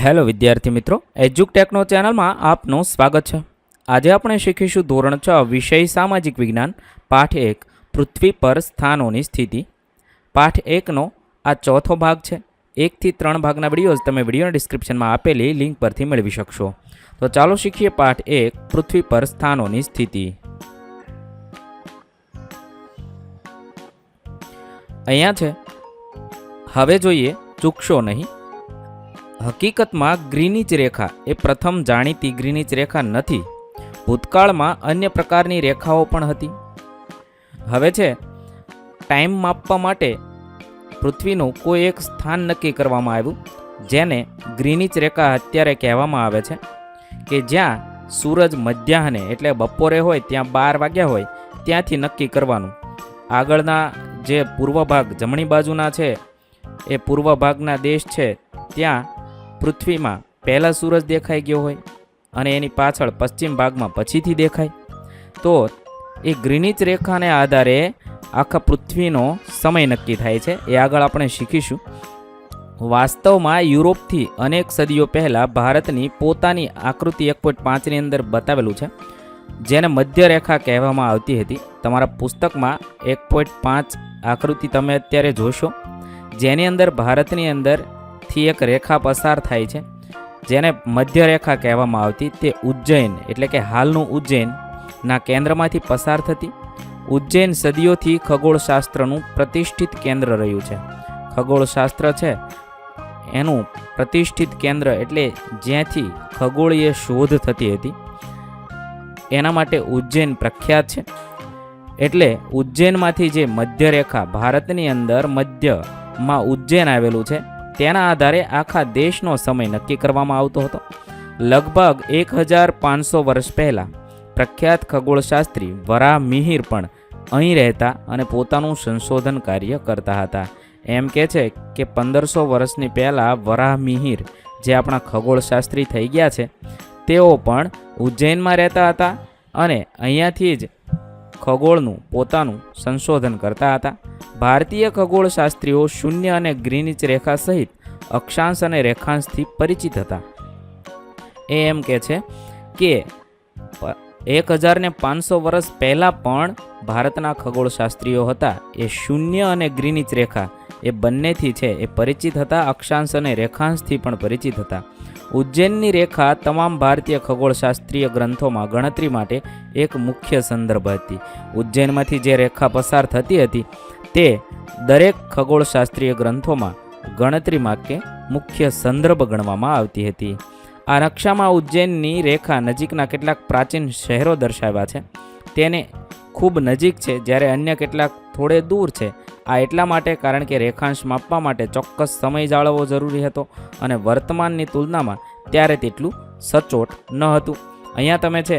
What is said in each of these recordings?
Hello વિદ્યાર્થી મિત્રો, એજ્યુકટેકનો ચેનલમાં આપનું સ્વાગત છે। આજે આપણે શીખીશું ધોરણ 6 વિષય સામાજિક વિજ્ઞાન પાઠ 1 પૃથ્વી પર સ્થાનોની સ્થિતિ। પાઠ 1નો આ ચોથો ભાગ છે। 1 થી 3 ભાગના વિડીયોઝ તમે વિડીયોના ડિસ્ક્રિપ્શનમાં આપેલી લિંક પરથી મેળવી શકશો। તો ચાલો શીખીએ પાઠ 1 પૃથ્વી પર સ્થાનોની સ્થિતિ। અહીંયા છે, હવે જોઈએ ચૂકશો નહીં। હકીકતમાં ગ્રીનિચ રેખા એ પ્રથમ જાણીતી ગ્રીનિચ રેખા નથી। ભૂતકાળમાં અન્ય પ્રકારની રેખાઓ પણ હતી। હવે છે, ટાઈમ માપવા માટે પૃથ્વીનું કોઈ એક સ્થાન નક્કી કરવામાં આવ્યું, જેને ગ્રીનિચ રેખા અત્યારે કહેવામાં આવે છે, કે જ્યાં સૂરજ મધ્યાહને એટલે બપોરે હોય ત્યાં 12 વાગ્યા હોય ત્યાંથી નક્કી કરવાનું। આગળના જે પૂર્વ ભાગ જમણી બાજુના છે એ પૂર્વ ભાગના દેશ છે, ત્યાં પૃથ્વીમાં પહેલાં સૂરજ દેખાઈ ગયો હોય અને એની પાછળ પશ્ચિમ ભાગમાં પછીથી દેખાય। તો એ ગ્રીનિચ રેખાને આધારે આખા પૃથ્વીનો સમય નક્કી થાય છે। એ આગળ આપણે શીખીશું। વાસ્તવમાં યુરોપથી અનેક સદીઓ પહેલાં ભારતની પોતાની આકૃતિ 1.5ની અંદર બતાવેલું છે, જેને મધ્ય રેખા કહેવામાં આવતી હતી। તમારા પુસ્તકમાં 1.5 આકૃતિ તમે અત્યારે જોશો, જેની અંદર ભારતની અંદરથી એક રેખા પસાર થાય છે, જેને મધ્ય રેખા કહેવામાં આવતી। તે ઉજ્જૈન એટલે કે હાલનું ઉજ્જૈનના કેન્દ્રમાંથી પસાર થતી। ઉજ્જૈન સદીઓથી ખગોળશાસ્ત્રનું પ્રતિષ્ઠિત કેન્દ્ર રહ્યું છે। ખગોળશાસ્ત્ર છે એનું પ્રતિષ્ઠિત કેન્દ્ર એટલે જ્યાંથી ખગોળીય શોધ થતી હતી, એના માટે ઉજ્જૈન પ્રખ્યાત છે। એટલે ઉજ્જૈનમાંથી જે મધ્ય રેખા ભારતની અંદર મધ્યમાં ઉજ્જૈન આવેલું છે, તેના આધારે આખા દેશનો સમય નક્કી કરવામાં આવતો હતો। લગભગ 1500 વર્ષ પહેલાં પ્રખ્યાત ખગોળશાસ્ત્રી વરાહમિહિર પણ અહીં રહેતા અને પોતાનું સંશોધન કાર્ય કરતા હતા। એમ કે છે કે 1500 વર્ષની પહેલાં વરાહમિહિર જે આપણા ખગોળશાસ્ત્રી થઈ ગયા છે, તેઓ પણ ઉજ્જૈનમાં રહેતા હતા અને અહીંયાથી જ ખગોળનું પોતાનું સંશોધન કરતા હતા। ભારતીય ખગોળશાસ્ત્રીઓ શૂન્ય અને ગ્રીનિચ રેખા સહિત અક્ષાંશ અને રેખાંશથી પરિચિત હતા। એ એમ કે છે કે 1500 વર્ષ પહેલાં પણ ભારતના ખગોળશાસ્ત્રીઓ હતા એ શૂન્ય અને ગ્રીનિચ રેખા એ બંનેથી છે એ પરિચિત હતા, અક્ષાંશ અને રેખાંશથી પણ પરિચિત હતા। ઉજ્જૈનની રેખા તમામ ભારતીય ખગોળશાસ્ત્રીય ગ્રંથોમાં ગણતરી માટે એક મુખ્ય સંદર્ભ હતી। ઉજ્જૈનમાંથી જે રેખા પસાર થતી હતી તે દરેક ખગોળશાસ્ત્રીય ગ્રંથોમાં ગણતરીમાં કે મુખ્ય સંદર્ભ ગણવામાં આવતી હતી। આ નકશામાં ઉજ્જૈનની રેખા નજીકના કેટલાક પ્રાચીન શહેરો દર્શાવ્યા છે। તેને ખૂબ નજીક છે, જ્યારે અન્ય કેટલાક થોડે દૂર છે। આ એટલા માટે કારણ કે રેખાંશ માપવા માટે ચોક્કસ સમય જાળવવો જરૂરી હતો અને વર્તમાનની તુલનામાં ત્યારે તેટલું સચોટ ન હતું। અહીંયા તમે છે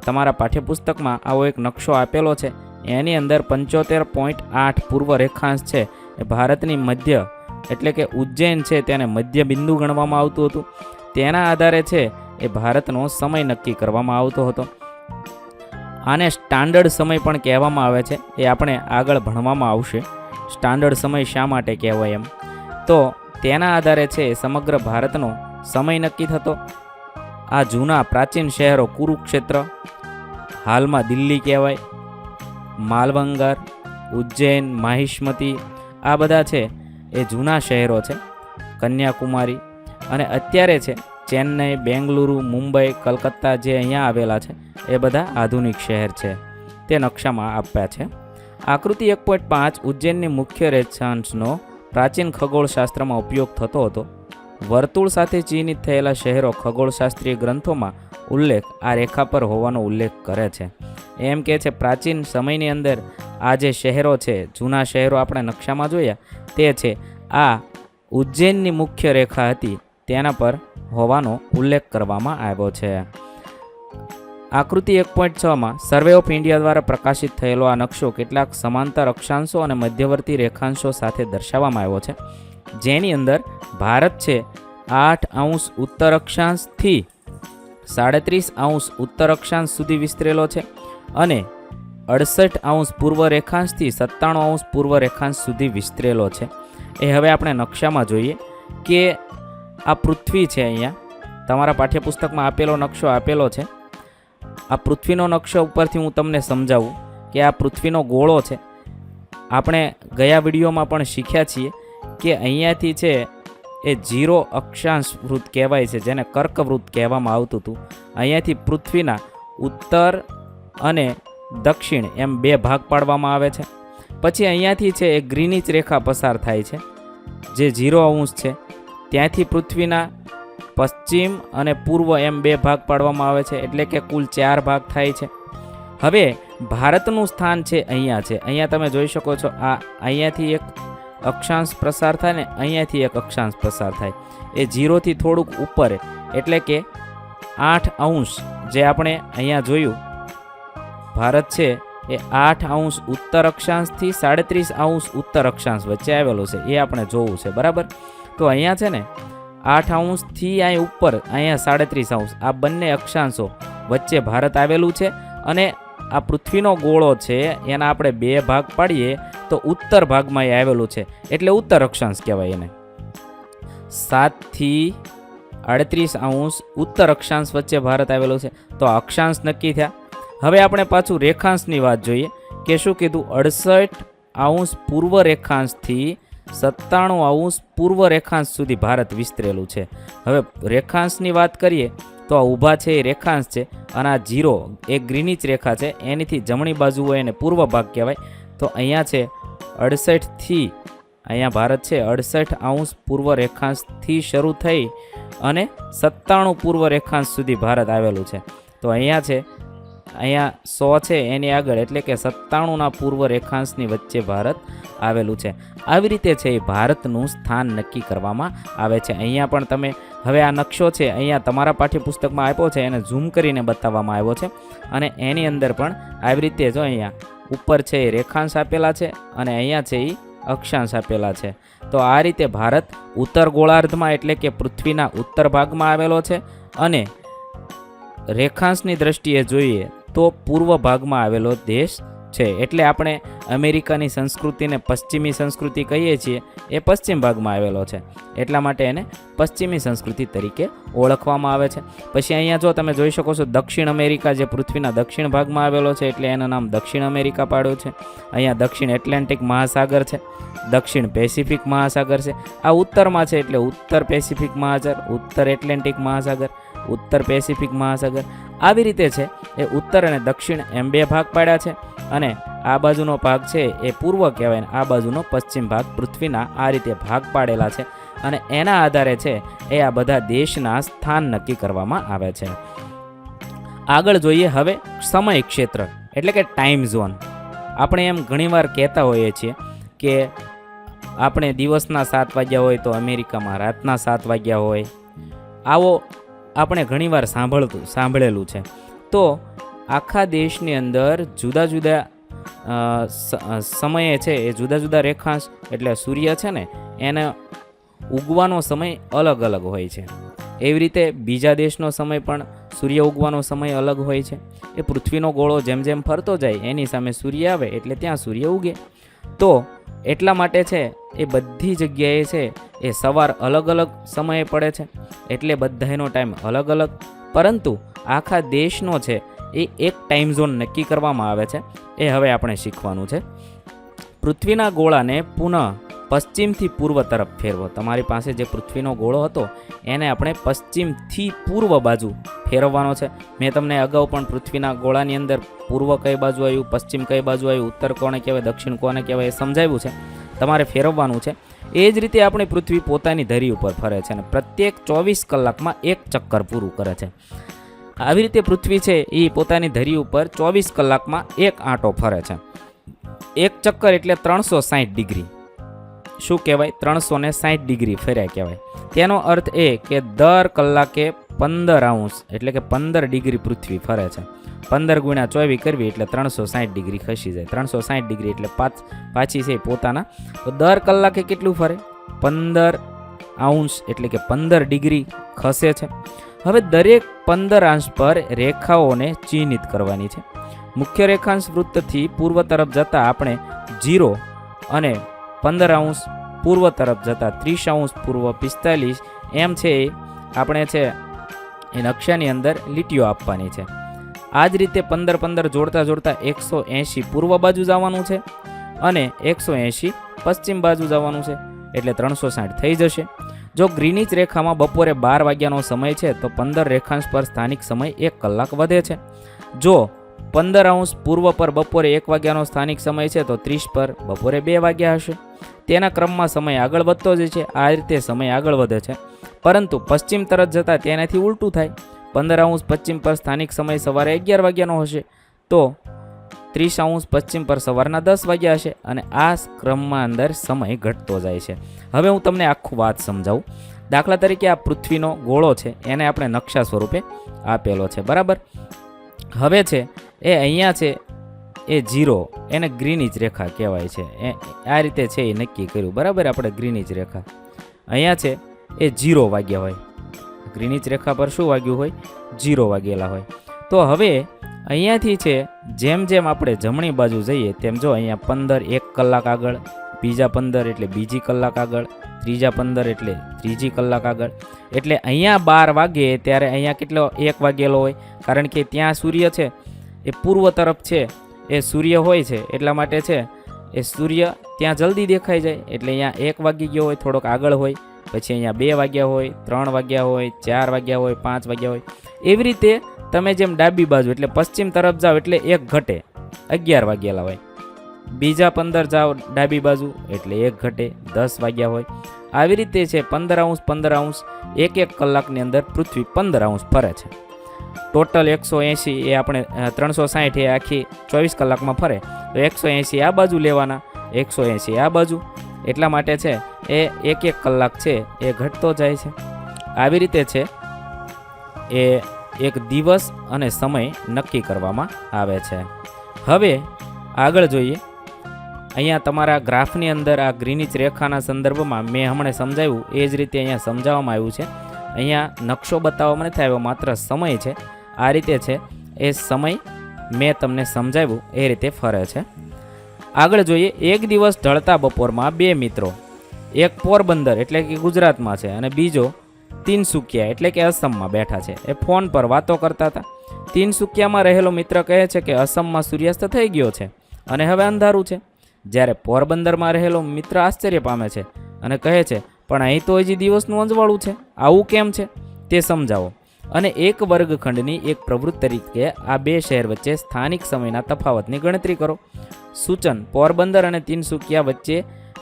તમારા પાઠ્યપુસ્તકમાં આવો એક નકશો આપેલો છે, એની અંદર 75.8 પૂર્વ રેખાંશ છે એ ભારતની મધ્ય એટલે કે ઉજ્જૈન છે તેને મધ્ય બિંદુ ગણવામાં આવતું હતું। તેના આધારે છે એ ભારતનો સમય નક્કી કરવામાં આવતો હતો। આને સ્ટાન્ડર્ડ સમય પણ કહેવામાં આવે છે, એ આપણે આગળ ભણવામાં આવશે। સ્ટાન્ડર્ડ સમય શા માટે કહેવાય એમ, તો તેના આધારે છે સમગ્ર ભારતનો સમય નક્કી થતો। આ જૂના પ્રાચીન શહેરો કુરુક્ષેત્ર, હાલમાં દિલ્હી કહેવાય, માલવંગર, ઉજ્જૈન, માહિષ્મતી, આ બધા છે એ જૂના શહેરો છે। કન્યાકુમારી અને અત્યારે છે ચેન્નઈ, બેંગલુરુ, મુંબઈ, કલકત્તા જે અહીંયા આવેલા છે એ બધા આધુનિક શહેર છે, તે નકશામાં આપ્યા છે। આકૃતિ 1.5 ઉજ્જૈનની મુખ્ય રેખાંશનો પ્રાચીન ખગોળશાસ્ત્રમાં ઉપયોગ થતો હતો। વર્તુળ સાથે ચિહ્નિત થયેલા શહેરો ખગોળશાસ્ત્રીય ગ્રંથોમાં ઉલ્લેખ આ રેખા પર હોવાનો ઉલ્લેખ કરે છે। એમ કે છે પ્રાચીન સમયની અંદર આ જે શહેરો છે, જૂના શહેરો આપણે નકશામાં જોયા, તે છે આ ઉજ્જૈનની મુખ્ય રેખા હતી તેના પર હોવાનો ઉલ્લેખ કરવામાં આવ્યો છે। આકૃતિ 1.6માં સર્વે ઓફ ઇન્ડિયા દ્વારા પ્રકાશિત થયેલો આ નકશો કેટલાક સમાંતર અક્ષાંશો અને મધ્યવર્તી રેખાંશો સાથે દર્શાવવામાં આવ્યો છે, જેની અંદર ભારત છે 8° ઉત્તર અક્ષાંશથી 37° ઉત્તર અક્ષાંશ સુધી વિસ્તરેલો છે અને 68° પૂર્વ રેખાંશથી 97° પૂર્વ રેખાંશ સુધી વિસ્તરેલો છે। એ હવે આપણે નકશામાં જોઈએ કે આ પૃથ્વી છે, અહીંયા તમારા પાઠ્યપુસ્તકમાં આપેલો નકશો આપેલો છે. આ પૃથ્વીનો નકશો ઉપરથી હું તમને સમજાવું કે આ પૃથ્વીનો ગોળો છે. આપણે ગયા વિડીયોમાં પણ શીખ્યા છીએ કે અહીંયાથી છે એ 0 અક્ષાંશ વૃત્ત કહેવાય છે, જેને કર્કવૃત્ત કહેવામાં આવતું હતું. અહીંયાથી પૃથ્વીના ઉત્તર અને દક્ષિણ એમ 2 ભાગ પાડવામાં આવે છે. પછી અહીંયાથી છે એ ગ્રીનિચ રેખા પસાર થાય છે, જે 0 અંશ છે. ત્યાંથી પૃથ્વીના પશ્ચિમ અને પૂર્વ એમ 2 ભાગ પાડવામાં આવે છે, એટલે કે કુલ 4 ભાગ થાય છે. હવે ભારતનું સ્થાન છે અહીંયા છે. અહીંયા તમે જોઈ શકો છો, આ અહીંયાથી એક અક્ષાંશ પ્રસાર થાય ને અહીંયાથી એક અક્ષાંશ પ્રસાર થાય. એ 0થી થોડુંક ઉપર, એટલે કે 8 અંશ જે આપણે અહીંયા જોયું, ભારત છે એ 8 અંશ ઉત્તર અક્ષાંશથી 37 અંશ ઉત્તર અક્ષાંશ વચ્ચે આવેલો છે. એ આપણે જોવું છે, બરાબર. તો અહીંયા છે ને 8 અંશથી અહીં ઉપર, અહીંયા 37 અંશ, આ બંને અક્ષાંશો વચ્ચે ભારત આવેલું છે. અને આ પૃથ્વીનો ગોળો છે એના આપણે 2 ભાગ પાડીએ તો ઉત્તર ભાગમાં એ આવેલું છે, એટલે ઉત્તર અક્ષાંશ કહેવાય એને. 7 થી 38 અંશ ઉત્તર અક્ષાંશ વચ્ચે ભારત આવેલું છે. તો અક્ષાંશ નક્કી થયા. હવે આપણે પાછું રેખાંશની વાત જોઈએ કે શું કીધું, 68 અંશ પૂર્વ રેખાંશથી 97 અંશ પૂર્વ રેખાંશ સુધી ભારત વિસ્તરેલું છે. હવે રેખાંશની વાત કરીએ તો આ ઊભા છે એ રેખાંશ છે, અને આ 0 એ ગ્રીનિચ રેખા છે, એનીથી જમણી બાજુ હોય એને પૂર્વ ભાગ કહેવાય. તો અહીંયા છે 68 થી અહીંયા ભારત છે 68 અંશ પૂર્વ રેખાંશથી શરૂ થઈ અને 97 પૂર્વ રેખાંશ સુધી ભારત આવેલું છે. તો અહીંયા છે, અહીંયા 100 છે એની આગળ, એટલે કે 97ના પૂર્વ રેખાંશની વચ્ચે ભારત આવેલું છે. આવી રીતે છે એ ભારતનું સ્થાન નક્કી કરવામાં આવે છે. અહીંયા પણ તમે હવે આ નકશો છે અહીંયા તમારા પાઠ્યપુસ્તકમાં આપ્યો છે, એને ઝૂમ કરીને બતાવવામાં આવ્યો છે. અને એની અંદર પણ આવી રીતે જો અહીંયા ઉપર છે એ રેખાંશ આપેલા છે અને અહીંયા છે એ અક્ષાંશ આપેલા છે. તો આ રીતે ભારત ઉત્તર ગોળાર્ધમાં, એટલે કે પૃથ્વીના ઉત્તર ભાગમાં આવેલો છે. અને રેખાંશની દ્રષ્ટિએ જોઈએ તો પૂર્વ ભાગમાં આવેલો દેશ છે. એટલે આપણે અમેરિકાની સંસ્કૃતિને પશ્ચિમી સંસ્કૃતિ કહીએ છીએ, એ પશ્ચિમ ભાગમાં આવેલો છે, એટલા માટે એને પશ્ચિમી સંસ્કૃતિ તરીકે ઓળખવામાં આવે છે. પછી અહીંયા જો તમે જોઈ શકો છો, દક્ષિણ અમેરિકા જે પૃથ્વીના દક્ષિણ ભાગમાં આવેલો છે, એટલે એનું નામ દક્ષિણ અમેરિકા પાડ્યું છે. અહીંયા દક્ષિણ એટલાન્ટિક મહાસાગર છે, દક્ષિણ પેસિફિક મહાસાગર છે. આ ઉત્તરમાં છે એટલે ઉત્તર પેસિફિક મહાસાગર, ઉત્તર એટલાન્ટિક મહાસાગર, ઉત્તર પેસિફિક મહાસાગર. આવી રીતે છે એ ઉત્તર અને દક્ષિણ એમ 2 ભાગ પાડ્યા છે. અને આ બાજુનો ભાગ છે એ પૂર્વ કહેવાય, આ બાજુનો પશ્ચિમ ભાગ, પૃથ્વીના આ રીતે ભાગ પાડેલા છે. અને એના આધારે છે એ આ બધા દેશના સ્થાન નક્કી કરવામાં આવે છે. આગળ જોઈએ હવે સમય ક્ષેત્ર, એટલે કે ટાઈમ ઝોન. આપણે એમ ઘણીવાર કહેતા હોઈએ છીએ કે આપણે દિવસના 7 વાગ્યા હોય તો અમેરિકામાં રાતના 7 વાગ્યા હોય. આવો આપણે ઘણીવાર સાંભળેલું છે. તો આખા દેશની અંદર જુદા જુદા સમયે છે એ જુદા જુદા રેખાંશ, એટલે સૂર્ય છે ને એને ઉગવાનો સમય અલગ અલગ હોય છે. એવી રીતે બીજા દેશનો સમય પણ, સૂર્ય ઉગવાનો સમય અલગ હોય છે. એ પૃથ્વીનો ગોળો જેમ જેમ ફરતો જાય એની સામે સૂર્ય આવે એટલે ત્યાં સૂર્ય ઉગે. તો એટલા માટે છે એ બધી જગ્યાએ છે એ સવાર અલગ અલગ સમયે પડે છે, એટલે બધાનો ટાઈમ અલગ અલગ. પરંતુ આખા દેશનો છે એ એક ટાઈમ ઝોન નક્કી કરવામાં આવે છે. એ હવે આપણે શીખવાનું છે. પૃથ્વીના ગોળાને પુનઃ પશ્ચિમથી પૂર્વ તરફ ફેરવો. તમારી પાસે જે પૃથ્વીનો ગોળો હતો એને આપણે પશ્ચિમથી પૂર્વ બાજુ ફેરવવાનો છે. મેં તમને અગાઉ પણ પૃથ્વીના ગોળાની અંદર પૂર્વ કઈ બાજુ આવ્યું, પશ્ચિમ કઈ બાજુ આવ્યું, ઉત્તર કોને કહેવાય, દક્ષિણ કોને કહેવાય એ સમજાવ્યું છે. તમારે ફેરવવાનું છે. એ જ રીતે આપણી પૃથ્વી પોતાની ધરી ઉપર ફરે છે અને પ્રત્યેક 24 કલાકમાં એક ચક્કર પૂરું કરે છે. આવી રીતે પૃથ્વી છે એ પોતાની ધરી ઉપર 24 કલાકમાં એક આંટો ફરે છે. એક ચક્કર એટલે 360 ડિગ્રી. શું કહેવાય? 360 ડિગ્રી ફર્યા કહેવાય. તેનો અર્થ એ કે દર કલાકે 15 અંશ એટલે કે 15 ડિગ્રી પૃથ્વી ફરે છે. 15 × 24 કરવી એટલે 360 ડિગ્રી ખસી જાય. 360 ડિગ્રી એટલે પાછી છે પોતાના. તો દર કલાકે કેટલું ફરે? 15 અંશ એટલે કે 15 ડિગ્રી ખસે છે. હવે દરેક 15 અંશ પર રેખાઓને ચિહ્નિત કરવાની છે. મુખ્ય રેખાંશ વૃત્તથી પૂર્વ તરફ જતાં આપણે 0 અને 15 અંશ પૂર્વ તરફ જતાં 30 અંશ પૂર્વ, 45 એમ છે એ આપણે છે એ નકશાની અંદર લીટીઓ આપવાની છે. આ જ રીતે 15 જોડતા જોડતા 180 પૂર્વ બાજુ જવાનું છે અને 180 પશ્ચિમ બાજુ જવાનું છે, એટલે 360 થઈ જશે. જો ગ્રીનિચ રેખામાં બપોરે 12 વાગ્યાનો સમય છે તો 15 રેખાંશ પર સ્થાનિક સમય 1 કલાક વધે છે. જો 15° પૂર્વ પર બપોરે 1 વાગ્યાનો સ્થાનિક સમય છે તો 30 પર બપોરે 2 વાગ્યા હશે. તેના ક્રમમાં સમય આગળ વધતો જ છે. આ રીતે સમય આગળ વધે છે, પરંતુ પશ્ચિમ તરફ જતાં તેનાથી ઉલટું થાય. 15° પશ્ચિમ પર સ્થાનિક સમય સવારે 11 વાગ્યાનો હશે તો 30° પશ્ચિમ પર સવારના 10 વાગ્યા હશે, અને આ ક્રમમાં અંદર સમય ઘટતો જાય છે. હવે હું તમને આખું વાત સમજાવું. દાખલા તરીકે આ પૃથ્વીનો ગોળો છે, એને આપણે નકશા સ્વરૂપે આપેલો છે, બરાબર. હવે છે એ અહીંયા છે એ 0, એને ગ્રીનિચ રેખા કહેવાય છે. આ રીતે છે એ નક્કી કર્યું, બરાબર. આપણે ગ્રીનિચ રેખા અહીંયા છે એ 0 વાગ્યા હોય, ગ્રીનિચ રેખા પર શું વાગ્યું હોય? 0 વાગેલા હોય. તો હવે અહીંયાથી છે જેમ જેમ આપણે જમણી બાજુ જઈએ તેમ જો અહીંયા 15 1 કલાક આગળ, બીજા 15 એટલે બીજી કલાક આગળ, ત્રીજા 15 એટલે ત્રીજી કલાક આગળ, એટલે અહીંયા 12 વાગે ત્યારે અહીંયા કેટલો 1 વાગેલો હોય, કારણ કે ત્યાં સૂર્ય છે એ પૂર્વ તરફ છે એ સૂર્ય હોય છે, એટલા માટે છે એ સૂર્ય ત્યાં જલ્દી દેખાઈ જાય, એટલે અહીંયા 1 વાગી ગયો હોય, થોડોક આગળ હોય, પછી અહીંયા 2 વાગ્યા હોય, 3 વાગ્યા હોય, 4 વાગ્યા હોય, 5 વાગ્યા હોય. એવી રીતે તમે જેમ ડાબી બાજુ એટલે પશ્ચિમ તરફ જાઓ એટલે 1 ઘટે, 11 વાગેલા હોય. બીજા 15 જાઓ ડાબી બાજુ એટલે 1 ઘટે, 10 વાગ્યા હોય. આવી રીતે છે 15° 1 કલાકની અંદર પૃથ્વી 15° ફરે છે. ટોટલ 180 એ આપણે 360 એ આખી 24 કલાકમાં ફરે, તો 180 આ બાજુ લેવાના, 180 આ બાજુ, એટલા માટે છે એ 1 કલાક છે એ ઘટતો જાય છે. આવી રીતે છે એ એક દિવસ અને સમય નક્કી કરવામાં આવે છે. હવે આગળ જોઈએ. અહીંયા તમારા ગ્રાફની અંદર આ ગ્રીનિચ રેખાના સંદર્ભમાં મેં હમણાં સમજાવ્યું એ જ રીતે અહીંયા સમજાવવામાં આવ્યું છે. અહીંયા નકશો બતાવવામાં નથી આવ્યો, માત્ર સમય છે. આ રીતે છે એ સમય મેં તમને સમજાવ્યું એ રીતે ફરે છે. આગળ જોઈએ. એક દિવસ ઢળતા બપોરમાં 2 મિત્રો, એક પોરબંદર એટલે કે ગુજરાતમાં છે અને બીજો તિનસુકિયા એટલે કે અસમમાં બેઠા છે, એ ફોન પર વાતો કરતા હતા. તિનસુકિયામાં રહેલો મિત્ર કહે છે કે અસમમાં સૂર્યાસ્ત થઈ ગયો છે અને હવે અંધારું છે, જ્યારે પોરબંદરમાં રહેલો મિત્ર આશ્ચર્ય પામે છે અને કહે છે પણ અહીં તો હજી દિવસનું અંજવાળું છે, આવું કેમ છે તે સમજાવો. અને એક વર્ગખંડની એક પ્રવૃત્તિ તરીકે આ 2 શહેર વચ્ચે સ્થાનિક સમયના તફાવતની ગણતરી કરો. સૂચન: પોરબંદર અને તિનસુકિયા વચ્ચે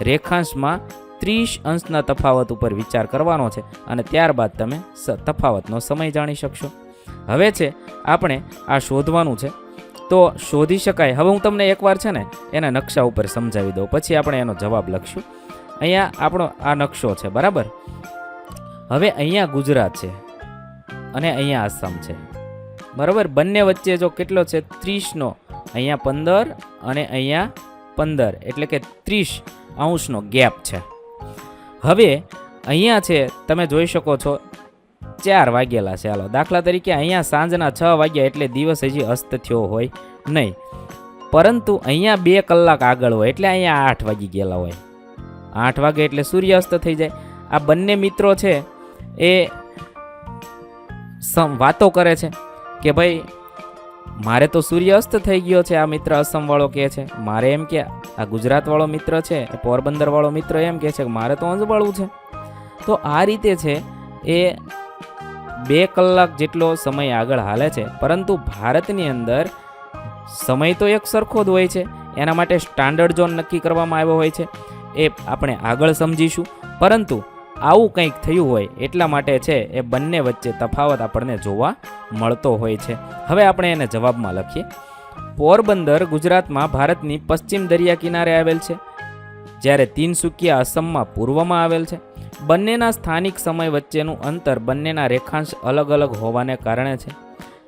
રેખાંશમાં 30° તફાવત ઉપર વિચાર કરવાનો છે અને ત્યારબાદ તમે તફાવતનો સમય જાણી શકશો. હવે છે આપણે આ શોધવાનું છે, તો શોધી શકાય. હવે હું તમને એકવાર છે ને એના નકશા ઉપર સમજાવી દઉં, પછી આપણે એનો જવાબ લખશું. અહીંયા આપણો આ નકશો છે, બરાબર. હવે અહીંયા ગુજરાત છે અને અહીંયા આસામ છે, બરાબર. બંને વચ્ચે જો કેટલો છે 30નો, અહીંયા 15 અને અહીંયા 15 એટલે કે 30° ગેપ છે. હવે અહીંયા છે તમે જોઈ શકો છો 4 વાગેલા છે. હાલો દાખલા તરીકે અહીંયા સાંજના 6 વાગ્યા એટલે દિવસ હજી અસ્ત થયો હોય નહીં, પરંતુ અહીંયા 2 કલાક આગળ હોય એટલે અહીંયા 8 વાગી ગયેલા હોય. 8 વાગે એટલે સૂર્યાસ્ત થઈ જાય. આ બંને મિત્રો છે એ વાતો કરે છે કે ભાઈ મારે તો સૂર્યાસ્ત થઈ ગયો છે. આ મિત્ર અસમવાળો કહે છે, મારે એમ કે આ ગુજરાતવાળો મિત્ર છે, પોરબંદરવાળો મિત્ર એમ કહે છે કે મારે તો અંજવાળું છે. તો આ રીતે છે એ 2 કલાક જેટલો સમય આગળ હાલે છે, પરંતુ ભારતની અંદર સમય તો એક સરખો જ હોય છે. એના માટે સ્ટાન્ડર્ડ ઝોન નક્કી કરવામાં આવ્યો હોય છે, એ આપણે આગળ સમજીશું. પરંતુ આવું કંઈક થયું હોય એટલા માટે છે એ બંને વચ્ચે તફાવત આપણને જોવા મળતો હોય છે. હવે આપણે એને જવાબમાં લખીએ. પોરબંદર ગુજરાતમાં ભારતની પશ્ચિમ દરિયા કિનારે આવેલ છે, જ્યારે તિનસુકિયા અસમમાં પૂર્વમાં આવેલ છે. બંનેના સ્થાનિક સમય વચ્ચેનું અંતર બંનેના રેખાંશ અલગ અલગ હોવાને કારણે છે.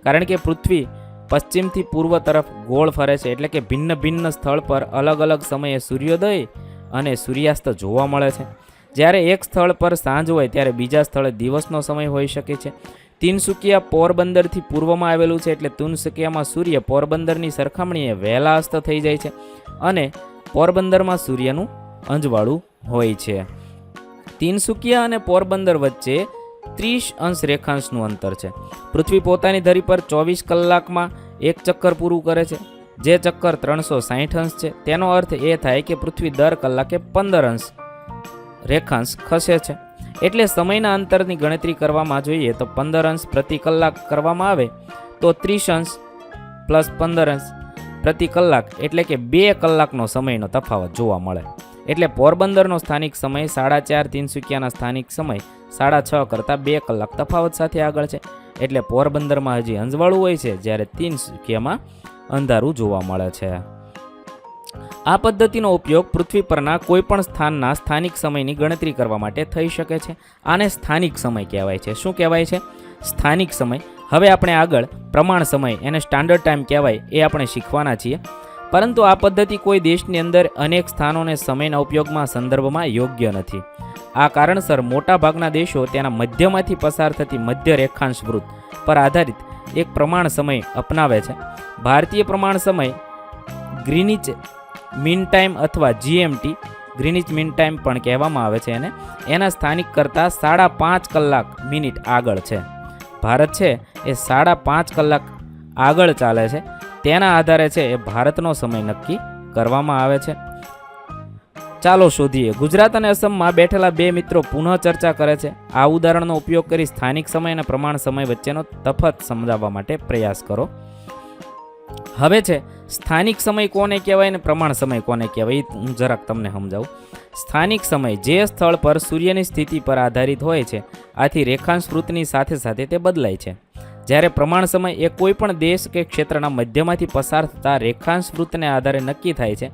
કારણ કે પૃથ્વી પશ્ચિમથી પૂર્વ તરફ ગોળ ફરે છે, એટલે કે ભિન્ન ભિન્ન સ્થળ પર અલગ અલગ સમયે સૂર્યોદય અને સૂર્યાસ્ત જોવા મળે છે. જ્યારે એક સ્થળ પર સાંજ હોય ત્યારે બીજા સ્થળે દિવસનો સમય હોઈ શકે છે. તિનસુકિયા પોરબંદરથી પૂર્વમાં આવેલું છે, એટલે તિનસુકિયામાં સૂર્ય પોરબંદરની સરખામણીએ વહેલા અસ્ત થઈ જાય છે અને પોરબંદરમાં સૂર્યનું અંજવાળું હોય છે. તિનસુકિયા અને પોરબંદર વચ્ચે 30 અંશ રેખાંશનું અંતર છે. પૃથ્વી પોતાની ધરી પર 24 કલાકમાં એક ચક્કર પૂરું કરે છે, જે ચક્કર 360 અંશ છે. તેનો અર્થ એ થાય કે પૃથ્વી દર કલાકે 15 અંશ રેખાંશ ખસે છે. એટલે સમયના અંતરની ગણતરી કરવામાં જોઈએ તો 15 અંશ પ્રતિ કલાક કરવામાં આવે તો 30 અંશ પ્લસ 15 અંશ પ્રતિ કલાક એટલે કે 2 કલાકનો સમયનો તફાવત જોવા મળે. એટલે પોરબંદરનો સ્થાનિક સમય 4:30, તિનસુકિયાના સ્થાનિક સમય 6:30 કરતાં 2 કલાક તફાવત સાથે આગળ છે. એટલે પોરબંદરમાં હજી અંજવાળું હોય છે, જ્યારે તિનસુકિયામાં અંધારું જોવા મળે છે. આ પદ્ધતિનો ઉપયોગ પૃથ્વી પરના કોઈ પણ સ્થાનના સ્થાનિક સમયની ગણતરી કરવા માટે થઈ શકે છે. આને સ્થાનિક સમય કહેવાય છે. શું કહેવાય છે? સ્થાનિક સમય. હવે આપણે આગળ પ્રમાણ સમય, એને સ્ટાન્ડર્ડ ટાઈમ કહેવાય, એ આપણે શીખવાના છીએ. પરંતુ આ પદ્ધતિ કોઈ દેશની અંદર અનેક સ્થાનોને સમયના ઉપયોગમાં સંદર્ભમાં યોગ્ય નથી. આ કારણસર મોટાભાગના દેશો તેના મધ્યમાંથી પસાર થતી મધ્ય રેખાંશ વૃત્ત પર આધારિત એક પ્રમાણ સમય અપનાવે છે. ભારતીય પ્રમાણ સમય ગ્રીનિચ મીન ટાઈમ અથવા જીએમટી, ગ્રીનિચ મીન ટાઈમ પણ કહેવામાં આવે છે, એના સ્થાનિક કરતાં 5.5 કલાક મિનિટ આગળ છે. ભારત છે એ 5.5 કલાક આગળ ચાલે છે. તેના આધારે છે એ ભારતનો સમય નક્કી કરવામાં આવે છે. ચાલો શોધીએ. ગુજરાત અને અસમમાં બેઠેલા બે મિત્રો પુનઃ ચર્ચા કરે છે. આ ઉદાહરણનો ઉપયોગ કરી સ્થાનિક સમય અને પ્રમાણ સમય વચ્ચેનો તફાવત સમજાવવા માટે પ્રયાસ કરો. હવે છે સ્થાનિક સમય કોને કહેવાય અને પ્રમાણ સમય કોને કહેવાય, હું જરાક તમને સમજાવું. સ્થાનિક સમય જે સ્થળ પર સૂર્યની સ્થિતિ પર આધારિત હોય છે, આથી રેખાંશ વૃત્તની સાથે સાથે તે બદલાય છે. જ્યારે પ્રમાણ સમય એ કોઈ પણ દેશ કે ક્ષેત્રના મધ્યમાંથી પસાર થતા રેખાંશ વૃત્તને આધારે નક્કી થાય છે.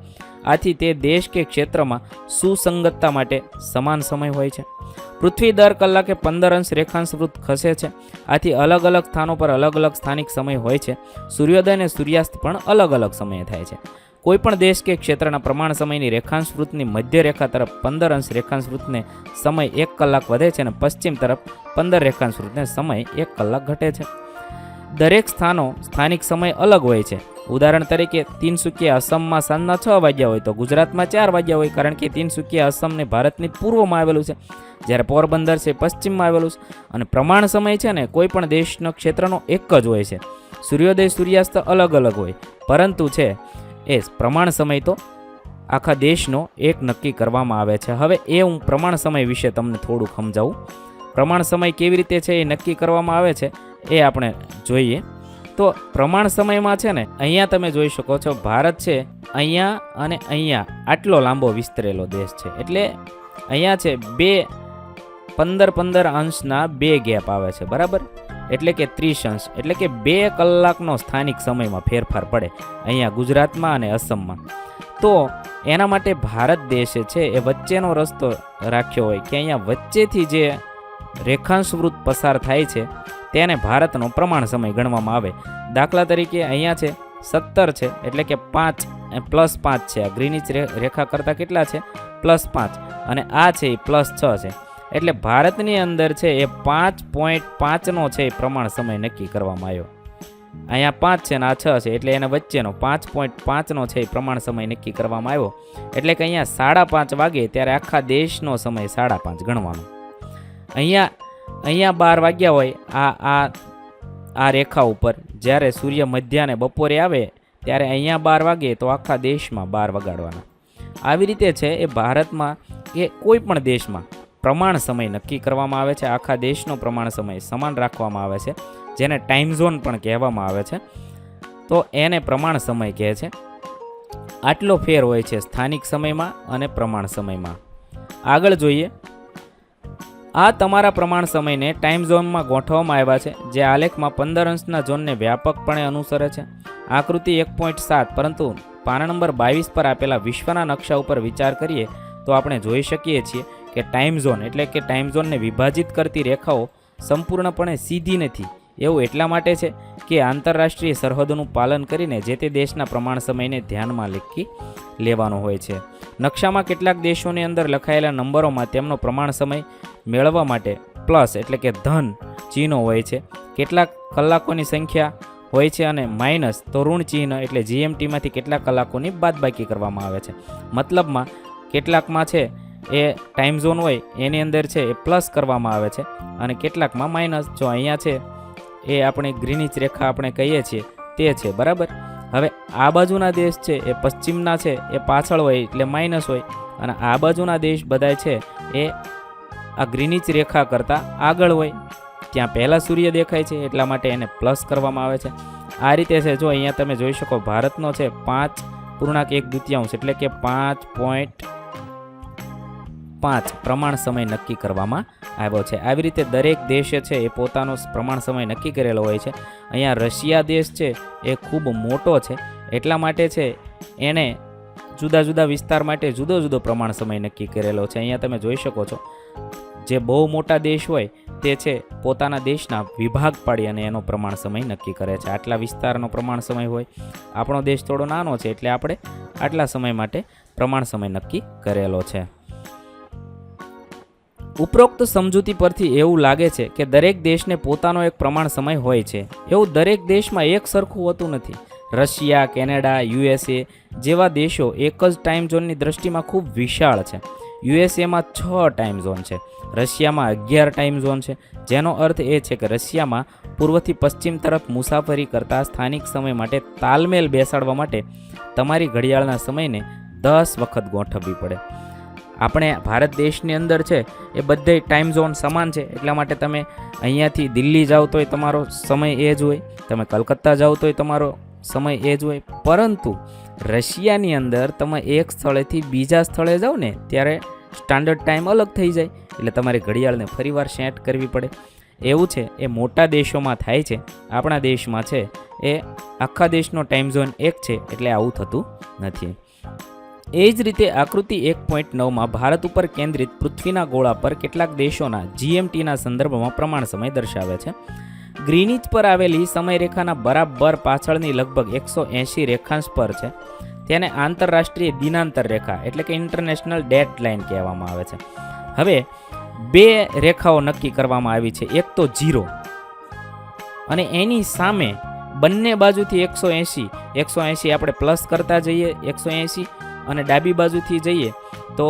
આથી તે દેશ કે ક્ષેત્રમાં સુસંગતતા માટે સમાન સમય હોય છે. પૃથ્વી દર કલાકે 15 અંશ રેખાંશ વૃત્ત ખસે છે. આથી અલગ અલગ સ્થાનો પર અલગ અલગ સ્થાનિક સમય હોય છે. સૂર્યોદય અને સૂર્યાસ્ત પણ અલગ અલગ સમયે થાય છે. કોઈ પણ દેશ કે ક્ષેત્રના પ્રમાણ સમયની રેખાંશ વૃત્તની મધ્ય રેખા તરફ 15 અંશ રેખાંશ વૃત્તને સમય 1 કલાક વધે છે અને પશ્ચિમ તરફ 15 રેખાંશ વૃત્તને સમય 1 કલાક ઘટે છે. દરેક સ્થાનો સ્થાનિક સમય અલગ હોય છે. ઉદાહરણ તરીકે તિનસુકિયા અસમમાં સાંજના 6 વાગ્યા હોય તો ગુજરાતમાં 4 વાગ્યા હોય, કારણ કે તિનસુકિયા અસમને ભારતની પૂર્વમાં આવેલું છે, જ્યારે પોરબંદર છે પશ્ચિમમાં આવેલું છે. અને પ્રમાણ સમય છે ને કોઈ પણ દેશનો ક્ષેત્રનો એક જ હોય છે. સૂર્યોદય સૂર્યાસ્ત અલગ અલગ હોય, પરંતુ છે એ પ્રમાણ સમય તો આખા દેશનો એક નક્કી કરવામાં આવે છે. હવે એ હું પ્રમાણ સમય વિશે તમને થોડુંક સમજાવું. પ્રમાણ સમય કેવી રીતે છે એ નક્કી કરવામાં આવે છે એ આપણે જોઈએ. તો પ્રમાણ સમયમાં છે ને અહીંયા તમે જોઈ શકો છો, ભારત છે અહીંયા અને અહીંયા આટલો લાંબો વિસ્તરેલો દેશ છે. એટલે અહીંયા છે 15 અંશના 2 ગેપ આવે છે, બરાબર. એટલે કે 30 અંશ, એટલે કે 2 કલાકનો સ્થાનિક સમયમાં ફેરફાર પડે અહીંયા ગુજરાતમાં અને અસમમાં. તો એના માટે ભારત દેશે છે એ વચ્ચેનો રસ્તો રાખ્યો હોય કે અહીંયા વચ્ચેથી જે રેખાંશ વૃત્ત પસાર થાય છે તેને ભારતનો પ્રમાણ સમય ગણવામાં આવે. દાખલા તરીકે અહીંયા છે 17 છે, એટલે કે 5 +5 છે. આ ગ્રીનિચ રેખા કરતાં કેટલા છે? +5. અને આ છે એ +6 છે. એટલે ભારતની અંદર છે એ 5.5નો છે એ પ્રમાણ સમય નક્કી કરવામાં આવ્યો. અહીંયા 5 છે ને આ 6 છે, એટલે એના વચ્ચેનો 5.5નો છે એ પ્રમાણ સમય નક્કી કરવામાં આવ્યો. એટલે કે અહીંયા 5:30 વાગે ત્યારે આખા દેશનો સમય 5:30 ગણવાનો. અહીંયા 12 વાગ્યા હોય આ રેખા ઉપર, જ્યારે સૂર્ય મધ્યાને બપોરે આવે ત્યારે અહીંયા 12 વાગે તો આખા દેશમાં 12 વગાડવાના. આવી રીતે છે એ ભારતમાં કે કોઈ પણ દેશમાં પ્રમાણ સમય નક્કી કરવામાં આવે છે. આખા દેશનો પ્રમાણ સમય સમાન રાખવામાં આવે છે, જેને ટાઈમ ઝોન પણ કહેવામાં આવે છે. તો એને પ્રમાણ સમય કહે છે. આટલો ફેર હોય છે સ્થાનિક સમયમાં અને પ્રમાણ સમયમાં. આગળ જોઈએ. આ તમારા પ્રમાણ સમયને ટાઈમ ઝોનમાં ગોઠવવામાં આવ્યા છે, જે આલેખમાં 15 અંશના ઝોનને વ્યાપકપણે અનુસરે છે. આકૃતિ 1.7. પરંતુ પાના નંબર 22 પર આપેલા વિશ્વના નકશા ઉપર વિચાર કરીએ તો આપણે જોઈ શકીએ છીએ કે ટાઈમ ઝોન એટલે કે ટાઈમ ઝોનને વિભાજિત કરતી રેખાઓ સંપૂર્ણપણે સીધી નથી. એવું એટલા માટે છે કે આંતરરાષ્ટ્રીય સરહદોનું પાલન કરીને જે તે દેશના પ્રમાણ સમયને ધ્યાનમાં લેવાનો હોય છે. નકશામાં કેટલાક દેશોની અંદર લખાયેલા નંબરોમાં તેમનો પ્રમાણ સમય મેળવવા માટે પ્લસ એટલે કે ધન ચિહ્નો હોય છે. કેટલાક કલાકોની સંખ્યા હોય છે અને માઇનસ તો ઋણ ચિહ્ન એટલે જીએમટીમાંથી કેટલાક કલાકોની બાદબાકી કરવામાં આવે છે. મતલબમાં કેટલાકમાં છે એ ટાઈમ ઝોન હોય એની અંદર છે એ પ્લસ કરવામાં આવે છે અને કેટલાકમાં માઇનસ. જો અહીંયા છે એ આપણે ગ્રીનિચ રેખા આપણે કહીએ છીએ તે છે, બરાબર. હવે આ બાજુના દેશ છે એ પશ્ચિમના છે એ પાછળ હોય એટલે માઇનસ હોય, અને આ બાજુના દેશ બધા છે એ આ ગ્રીનિચ રેખા કરતાં આગળ હોય, ત્યાં પહેલાં સૂર્ય દેખાય છે એટલા માટે એને પ્લસ કરવામાં આવે છે. આ રીતે છે. જો અહીંયા તમે જોઈ શકો ભારતનો છે 5.1 એટલે કે 5.5 પ્રમાણ સમય નક્કી કરવામાં આવ્યો છે. આવી રીતે દરેક દેશે છે એ પોતાનો પ્રમાણ સમય નક્કી કરેલો હોય છે. અહીંયા રશિયા દેશ છે એ ખૂબ મોટો છે એટલા માટે છે એણે જુદા જુદા વિસ્તાર માટે જુદો જુદો પ્રમાણ સમય નક્કી કરેલો છે. અહીંયા તમે જોઈ શકો છો જે બહુ મોટા દેશ હોય તે છે પોતાના દેશના વિભાગ પાડી અને એનો પ્રમાણ સમય નક્કી કરે છે. આટલા વિસ્તારનો પ્રમાણ સમય હોય, આપણો દેશ થોડો નાનો છે એટલે આપણે આટલા સમય માટે પ્રમાણ સમય નક્કી કરેલો છે. ઉપરોક્ત સમજૂતી પરથી એવું લાગે છે કે દરેક દેશને પોતાનો એક પ્રમાણ સમય હોય છે. એવું દરેક દેશમાં એક સરખું હોતું નથી. રશિયા, કેનેડા, યુએસએ જેવા દેશો એક જ ટાઈમ ઝોનની દ્રષ્ટિમાં ખૂબ વિશાળ છે. યુએસએમાં 6 ટાઈમ ઝોન છે, રશિયામાં 11 ટાઈમ ઝોન છે, જેનો અર્થ એ છે કે રશિયામાં પૂર્વથી પશ્ચિમ તરફ મુસાફરી કરતા સ્થાનિક સમય માટે તાલમેલ બેસાડવા માટે તમારી ઘડિયાળના સમયને 10 વખત ગોઠવવી પડે. આપણે ભારત દેશની અંદર છે એ બધે ટાઈમ ઝોન સમાન છે એટલા માટે તમે અહીંયાથી દિલ્હી જાઓ તોય તમારો સમય એ જ હોય, તમે કલકત્તા જાઓ તોય તમારો સમય એ જ હોય. પરંતુ રશિયાની અંદર તમે એક સ્થળેથી બીજા સ્થળે જાઓ ને ત્યારે સ્ટાન્ડર્ડ ટાઈમ અલગ થઈ જાય એટલે તમારે ઘડિયાળને ફરીવાર સેટ કરવી પડે. એવું છે એ મોટા દેશોમાં થાય છે. આપણા દેશમાં છે એ આખા દેશનો ટાઈમ ઝોન એક છે એટલે આવું થતું નથી. એ જ રીતે આકૃતિ 1.9માં ભારત ઉપર કેન્દ્રિત પૃથ્વીના ગોળા પર કેટલાક દેશોના જીએમટીના સંદર્ભમાં પ્રમાણ સમય દર્શાવે છે. ગ્રીનિચ પર આવેલી સમયરેખાના બરાબર પાછળની લગભગ 180 રેખાંશ પર છે. તેને આંતરરાષ્ટ્રીય દિનાંતર રેખા એટલે કે ઇન્ટરનેશનલ ડેટ લાઇન કહેવામાં આવે છે. હવે 2 રેખાઓ નક્કી કરવામાં આવી છે. એક તો 0 અને એની સામે બંને બાજુથી 180 આપણે પ્લસ કરતા જઈએ 180 અને ડાબી બાજુથી જઈએ તો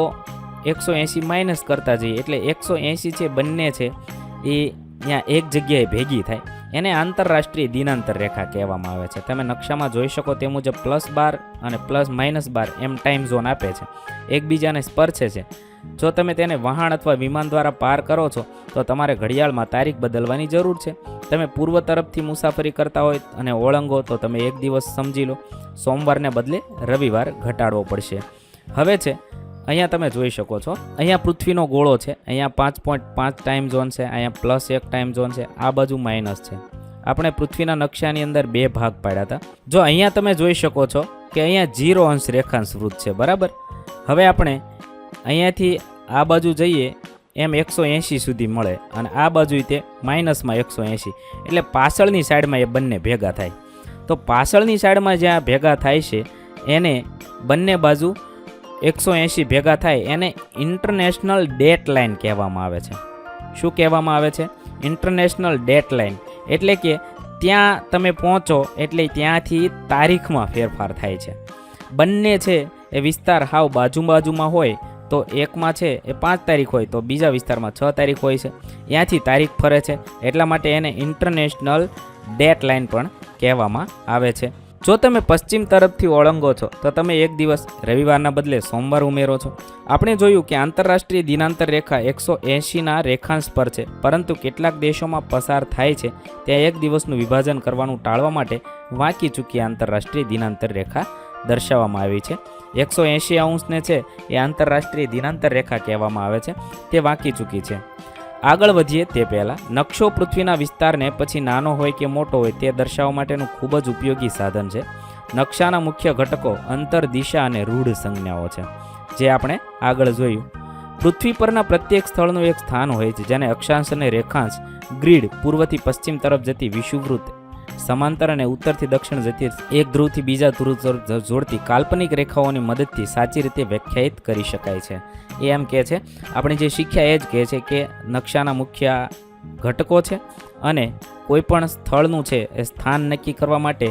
180 માઇનસ કરતા જઈએ એટલે 180 છે બંને છે એ ત્યાં એક જગ્યાએ ભેગી થાય. એને આંતરરાષ્ટ્રીય દિનાંતર રેખા કહેવામાં આવે છે. તમે નકશામાં જોઈ શકો તે મુજબ +12 અને +-12 એમ ટાઈમ ઝોન આપે છે, એકબીજાને સ્પર્શે છે. જો તમે તેને વહાણ અથવા વિમાન દ્વારા પાર કરો છો તો તમારે ઘડિયાળમાં તારીખ બદલવાની જરૂર છે. તમે પૂર્વ તરફથી મુસાફરી કરતા હોય અને ઓળંગો તો તમે એક દિવસ સમજી લો, સોમવારને બદલે રવિવાર ઘટાડવો પડશે. હવે છે અહીંયા તમે જોઈ શકો છો અહીંયા પૃથ્વીનો ગોળો છે, અહીંયા 5.5 ટાઈમ ઝોન છે, અહીંયા +1 ટાઈમ ઝોન છે, આ બાજુ માઇનસ છે. આપણે પૃથ્વીના નકશાની અંદર 2 ભાગ પાડ્યા હતા. જો અહીંયા તમે જોઈ શકો છો કે અહીંયા 0 અંશ રેખાંશ વૃત્ત છે, બરાબર. હવે આપણે અહીંયાથી આ બાજુ જઈએ એમ 180 સુધી મળે અને આ બાજુ તે માઇનસમાં 180 એટલે પાછળની સાઈડમાં એ બંને ભેગા થાય. તો પાછળની સાઈડમાં જ્યાં ભેગા થાય છે એને બંને બાજુ 180 ભેગા થાય એને ઇન્ટરનેશનલ ડેટ લાઇન કહેવામાં આવે છે. શું કહેવામાં આવે છે? International date line. એટલે કે ત્યાં તમે પહોંચો એટલે ત્યાંથી તારીખમાં ફેરફાર થાય છે. બંને છે એ વિસ્તાર હાવ બાજુમાં હોય તો એકમાં છે એ 5 તારીખ હોય તો બીજા વિસ્તારમાં 6 તારીખ હોય છે, ત્યાંથી તારીખ ફરે છે એટલા માટે એને ઇન્ટરનેશનલ ડેટ લાઇન પણ કહેવામાં આવે છે. જો તમે પશ્ચિમ તરફથી ઓળંગો છો તો તમે એક દિવસ રવિવારના બદલે સોમવાર ઉમેરો છો. આપણે જોયું કે આંતરરાષ્ટ્રીય દિનાંતર રેખા 180ના રેખાંશ પર છે, પરંતુ કેટલાક દેશોમાં પસાર થાય છે ત્યાં એક દિવસનું વિભાજન કરવાનું ટાળવા માટે વાંકી ચૂકી આંતરરાષ્ટ્રીય દિનાંતર રેખા દર્શાવવામાં આવી છે. 180 અંશને છે એ આંતરરાષ્ટ્રીય દિનાંતર રેખા કહેવામાં આવે છે, તે વાંકી ચૂકી છે. આગળ વધીએ તે પહેલાં નકશો પૃથ્વીના વિસ્તારને પછી નાનો હોય કે મોટો હોય તે દર્શાવવા માટેનું ખૂબ જ ઉપયોગી સાધન છે. નકશાના મુખ્ય ઘટકો અંતર, દિશા અને રૂઢ સંજ્ઞાઓ છે, જે આપણે આગળ જોયું. પૃથ્વી પરના પ્રત્યેક સ્થળનું એક સ્થાન હોય છે જેને અક્ષાંશ અને રેખાંશ ગ્રીડ પૂર્વથી પશ્ચિમ તરફ જતી વિષુવવૃત્ત, સમાંતર અને ઉત્તરથી દક્ષિણ જતી એક ધ્રુવથી બીજા ધ્રુવ તરફ જોડતી કાલ્પનિક રેખાઓની મદદથી સાચી રીતે વ્યાખ્યાયિત કરી શકાય છે. એ એમ કહે છે, આપણે જે શીખ્યા એ જ કહે છે કે નકશાના મુખ્ય ઘટકો છે અને કોઈપણ સ્થળનું છે એ સ્થાન નક્કી કરવા માટે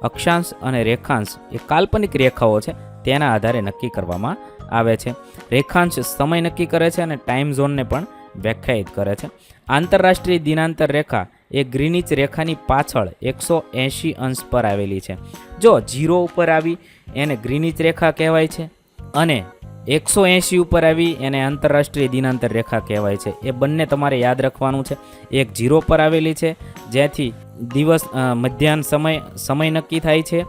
અક્ષાંશ અને રેખાંશ એ કાલ્પનિક રેખાઓ છે તેના આધારે નક્કી કરવામાં આવે છે. રેખાંશ સમય નક્કી કરે છે અને ટાઈમ ઝોનને પણ વ્યાખ્યાયિત કરે છે. આંતરરાષ્ટ્રીય દિનાંતર રેખા એ ગ્રીનિચ રેખાની પાછળ 180 અંશ પર આવેલી છે. જો 0 ઉપર આવી એને ગ્રીનિચ રેખા કહેવાય છે અને 180 ઉપર આવી એને આંતરરાષ્ટ્રીય દિનાંતર રેખા કહેવાય છે. એ બંને તમારે યાદ રાખવાનું છે. એક 0 પર આવેલી છે જ્યાંથી દિવસ મધ્યાહન સમય નક્કી થાય છે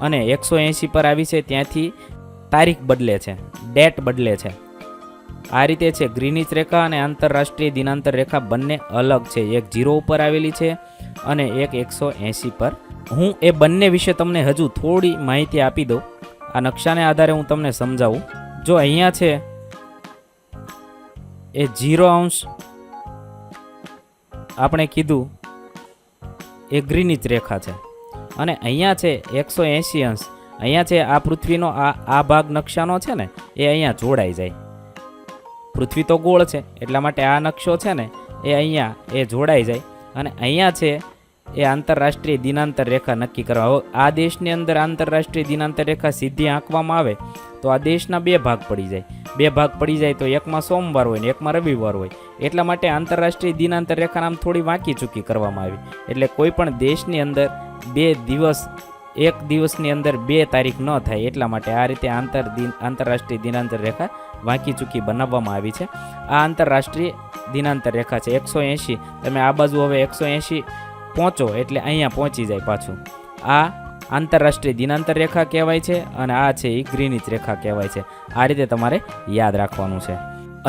અને 180 પર આવી છે ત્યાંથી તારીખ બદલે છે, ડેટ બદલે છે. આ રીતે છે ગ્રીનિચ રેખા અને આંતરરાષ્ટ્રીય દિનાંતર રેખા બંને અલગ છે. એક 0 ઉપર આવેલી છે અને એક 180 પર. હું એ બંને વિશે તમને હજુ થોડી માહિતી આપી દઉં. આ નકશાને આધારે હું તમને સમજાવું. જો અહીંયા છે એ 0 અંશ આપણે કીધું એ ગ્રીનિચ રેખા છે અને અહીંયા છે 180 અંશ. અહીંયા છે આ પૃથ્વીનો આ ભાગ નકશાનો છે ને એ અહીંયા જોડાઈ જાય. પૃથ્વી તો ગોળ છે એટલા માટે આ નકશો છે ને એ અહીંયા એ જોડાઈ જાય અને અહીંયા છે એ આંતરરાષ્ટ્રીય દિનાંતર રેખા નક્કી કરવા. હવે આ દેશની અંદર આંતરરાષ્ટ્રીય દિનાંતર રેખા સીધી આંકવામાં આવે તો આ દેશના 2 ભાગ પડી જાય. 2 ભાગ પડી જાય તો એકમાં સોમવાર હોય ને એકમાં રવિવાર હોય. એટલા માટે આંતરરાષ્ટ્રીય દિનાંતર રેખા આમ થોડી વાંકી ચૂકી કરવામાં આવી. એટલે કોઈ પણ દેશની અંદર 2 દિવસ એક દિવસની અંદર 2 તારીખ ન થાય એટલા માટે આ રીતે આંતરરાષ્ટ્રીય દિનાંતર રેખા વાંકી ચૂકી બનાવવામાં આવી છે. આ આંતરરાષ્ટ્રીય દિનાંતર રેખા છે 180. તમે આ બાજુ હવે 180 પહોંચો એટલે અહીંયા પહોંચી જાય પાછું. આ આંતરરાષ્ટ્રીય દિનાંતર રેખા કહેવાય છે અને આ છે એ ગ્રીનિચ રેખા કહેવાય છે. આ રીતે તમારે યાદ રાખવાનું છે.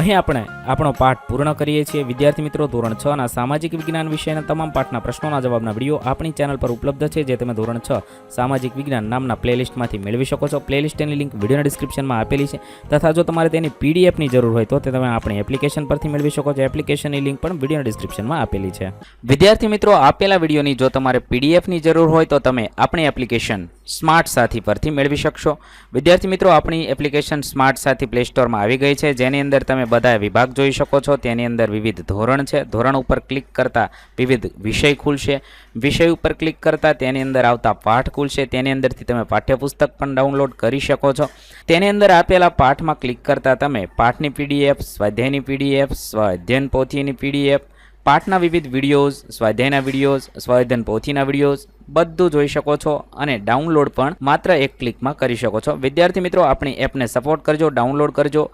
અહીં આપણે આપણો પાઠ પૂર્ણ કરીએ છીએ. વિદ્યાર્થી મિત્રો, ધોરણ 6 ના સામાજિક વિજ્ઞાન વિષયના તમામ પાઠના પ્રશ્નોના જવાબના વિડીયો આપણી ચેનલ પર ઉપલબ્ધ છે, જે તમે ધોરણ 6 સામાજિક વિજ્ઞાન નામના પ્લેલિસ્ટમાંથી મેળવી શકો છો. પ્લેલિસ્ટની લિંક વિડીયોના ડિસ્ક્રિપ્શનમાં આપેલી છે તથા જો તમારે તેની પીડીએફની જરૂર હોય તો તે તમે આપણી એપ્લિકેશન પરથી મેળવી શકો છો. એપ્લિકેશનની લિંક પણ વિડીયોના ડિસ્ક્રિપ્શનમાં આપેલી છે. વિદ્યાર્થી મિત્રો, આપેલા વિડીયોની જો તમારે પીડીએફની જરૂર હોય તો તમે આપણી એપ્લિકેશન સ્માર્ટ સાથી પરથી મેળવી શકશો. વિદ્યાર્થી મિત્રો, આપણી એપ્લિકેશન સ્માર્ટ સાથી પ્લે સ્ટોરમાં આવી ગઈ છે, જેની અંદર તમે બધા વિભાગ જોઈ શકો છો. તેની અંદર વિવિધ ધોરણ છે. ધોરણ ઉપર ક્લિક કરતા વિવિધ વિષય ખુલશે. વિષય ઉપર ક્લિક કરતા તેની અંદર આવતા પાઠ ખુલશે. તેની અંદરથી તમે પાઠ્યપુસ્તક પણ ડાઉનલોડ કરી શકો છો. તેની અંદર આપેલા પાઠમાં ક્લિક કરતા તમે પાઠની પીડીએફ, સ્વાધ્યાયની પીડીએફ, સ્વાધ્યાયન પોથીની પીડીએફ, પાઠના વિવિધ વિડીયોઝ, સ્વાધ્યાયના વિડીયોઝ, સ્વાધ્યાયન પોથીના વિડીયોઝ બધું જોઈ શકો છો અને ડાઉનલોડ પણ માત્ર એક ક્લિકમાં કરી શકો છો. વિદ્યાર્થી મિત્રો, આપણી એપને સપોર્ટ કરજો, ડાઉનલોડ કરજો